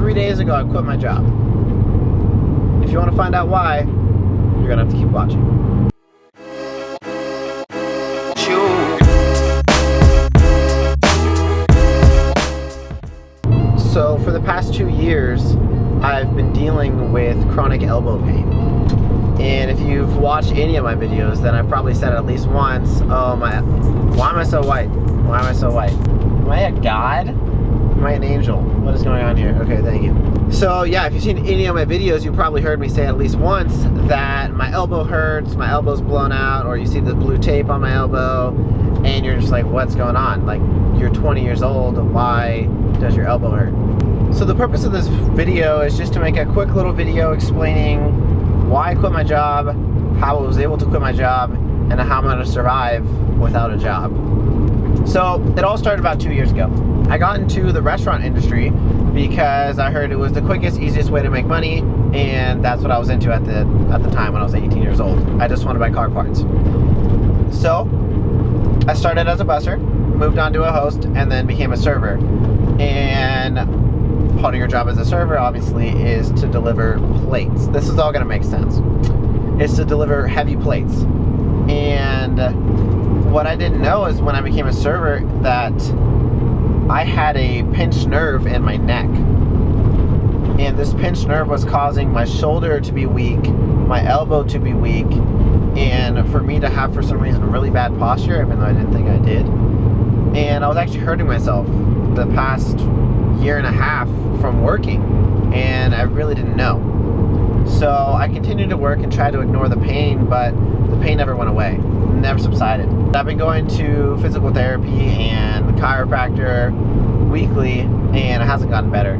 3 days ago, I quit my job. If you want to find out why, you're gonna have to keep watching. So for the past 2 years, I've been dealing with chronic elbow pain. And if you've watched any of my videos, then I've probably said at least once, oh my, why am I so white? Why am I so white? Am I a god? Am I an angel? What is going on here? Okay, thank you. So yeah, if you've seen any of my videos, you probably heard me say at least once that my elbow hurts, my elbow's blown out, or you see the blue tape on my elbow, and you're just like, what's going on? Like, you're 20 years old, why does your elbow hurt? So the purpose of this video is just to make a quick little video explaining why I quit my job, how I was able to quit my job, and how I'm gonna survive without a job. So it all started about 2 years ago. I got into the restaurant industry because I heard it was the quickest, easiest way to make money, and that's what I was into at the time when I was 18 years old. I just wanted to buy car parts. So I started as a busser, moved on to a host, and then became a server. And part of your job as a server, obviously, is to deliver plates. This is all gonna make sense. It's to deliver heavy plates. And what I didn't know is when I became a server that I had a pinched nerve in my neck. And this pinched nerve was causing my shoulder to be weak, my elbow to be weak, and for me to have, for some reason, really bad posture, even though I didn't think I did. And I was actually hurting myself the past year and a half from working, and I really didn't know. So I continued to work and tried to ignore the pain, but the pain never went away, never subsided. I've been going to physical therapy and the chiropractor weekly, and it hasn't gotten better.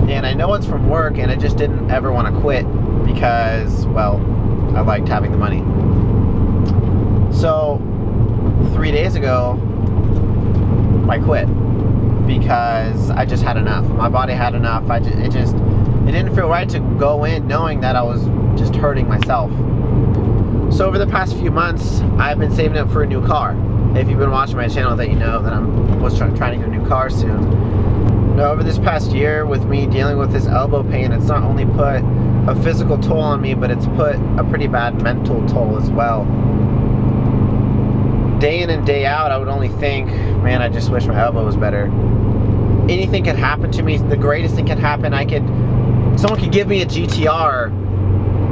And I know it's from work, and I just didn't ever want to quit because, well, I liked having the money. So 3 days ago, I quit because I just had enough. My body had enough. It didn't feel right to go in knowing that I was just hurting myself. So over the past few months, I've been saving up for a new car. If you've been watching my channel, that you know that I was trying to get a new car soon. Now, over this past year, with me dealing with this elbow pain, it's not only put a physical toll on me, but it's put a pretty bad mental toll as well. Day in and day out, I would only think, man, I just wish my elbow was better. Anything could happen to me. The greatest thing could happen. Someone could give me a GTR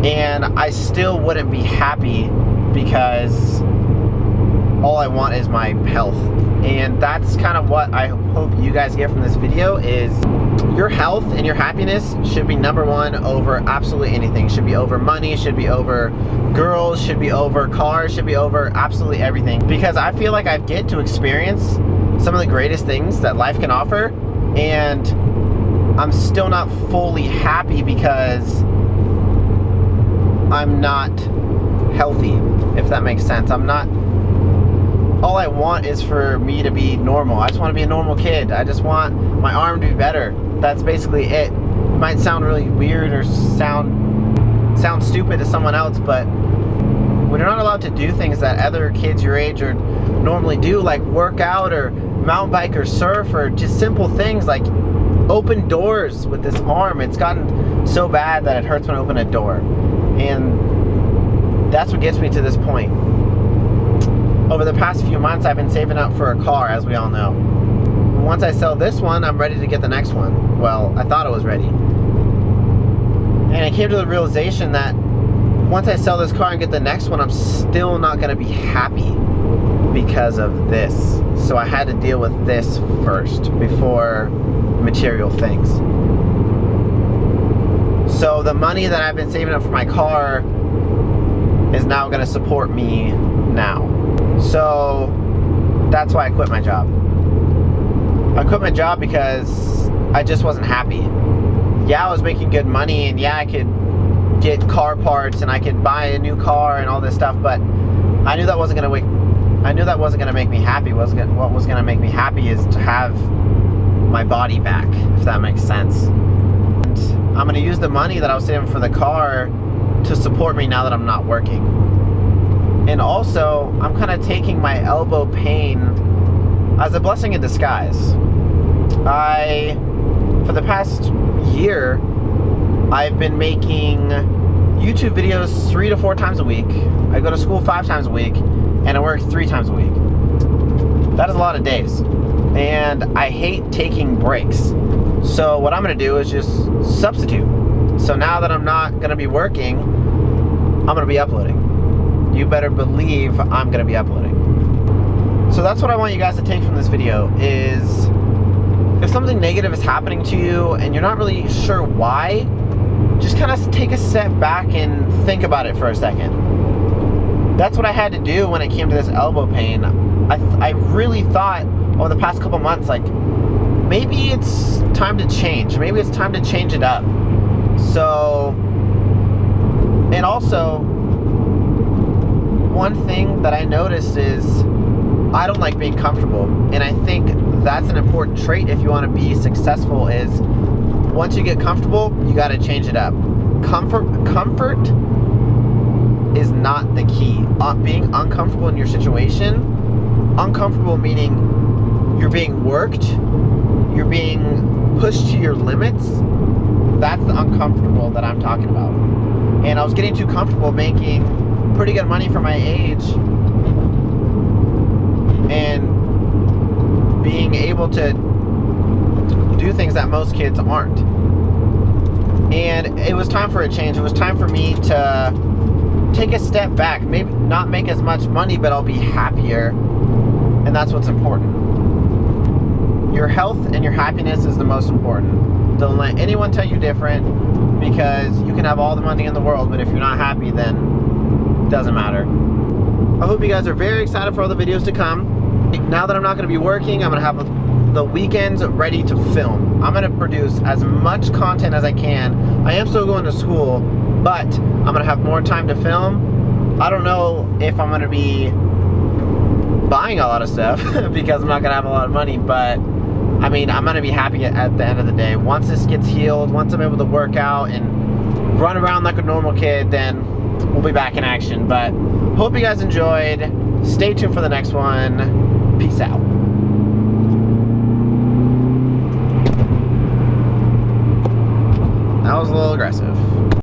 and I still wouldn't be happy because all I want is my health. And that's kind of what I hope you guys get from this video is your health and your happiness should be number one over absolutely anything. Should be over money, should be over girls, should be over cars, should be over absolutely everything. Because I feel like I get to experience some of the greatest things that life can offer, and I'm still not fully happy because I'm not healthy, if that makes sense. All I want is for me to be normal. I just want to be a normal kid. I just want my arm to be better. That's basically it. It might sound really weird or sound stupid to someone else, but we're not allowed to do things that other kids your age are normally do, like work out or mountain bike or surf, or just simple things like open doors with this arm. It's gotten so bad that it hurts when I open a door. And that's what gets me to this point. Over the past few months, I've been saving up for a car, as we all know. Once I sell this one, I'm ready to get the next one. Well, I thought I was ready. And I came to the realization that once I sell this car and get the next one, I'm still not gonna be happy because of this. So I had to deal with this first before material things. So the money that I've been saving up for my car is now gonna support me now. So that's why I quit my job. I quit my job because I just wasn't happy. Yeah, I was making good money, and yeah, I could get car parts and I could buy a new car and all this stuff, but I knew that wasn't gonna make me happy. What was gonna make me happy is to have my body back, if that makes sense. And I'm gonna use the money that I was saving for the car to support me now that I'm not working. And also, I'm kind of taking my elbow pain as a blessing in disguise. For the past year, I've been making YouTube videos 3 to 4 times a week. I go to school 5 times a week, and I work 3 times a week. That is a lot of days, and I hate taking breaks. So what I'm gonna do is just substitute. So now that I'm not gonna be working, I'm gonna be uploading. You better believe I'm gonna be uploading. So that's what I want you guys to take from this video is, if something negative is happening to you and you're not really sure why, just kind of take a step back and think about it for a second. That's what I had to do when it came to this elbow pain. I really thought over the past couple months, like, maybe it's time to change. Maybe it's time to change it up. So, and also, one thing that I noticed is I don't like being comfortable. And I think that's an important trait if you want to be successful is once you get comfortable, you got to change it up. Comfort is not the key. Being uncomfortable in your situation, uncomfortable meaning you're being worked, you're being pushed to your limits, that's the uncomfortable that I'm talking about. And I was getting too comfortable making pretty good money for my age and being able to do things that most kids aren't. And it was time for a change. It was time for me to take a step back. Maybe not make as much money, but I'll be happier. And that's what's important. Your health and your happiness is the most important. Don't let anyone tell you different, because you can have all the money in the world, but if you're not happy, then it doesn't matter. I hope you guys are very excited for all the videos to come. Now that I'm not going to be working, I'm going to have the weekends ready to film. I'm going to produce as much content as I can. I am still going to school, but I'm going to have more time to film. I don't know if I'm going to be buying a lot of stuff because I'm not going to have a lot of money, but I mean, I'm going to be happy at the end of the day. Once this gets healed, once I'm able to work out and run around like a normal kid, then we'll be back in action. But hope you guys enjoyed. Stay tuned for the next one. Peace out. That was a little aggressive.